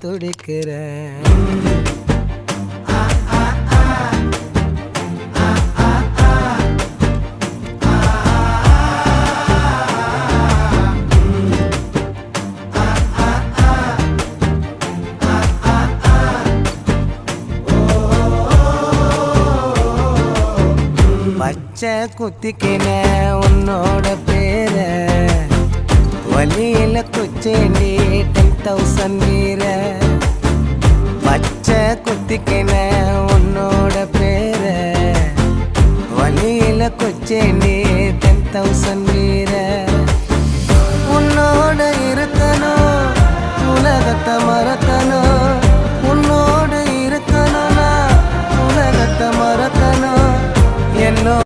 துடிக்கிறேன். பச்சை குத்திக்கின உன்னோட பேர வலியில குச்சேண்டி 10,000 வீர. பச்சை குத்திக்கின உன்னோட பேர வலியில குச்சேண்டி 10,000 வீர. உன்னோட இருக்கணும் உலகத்தை மறக்கணும்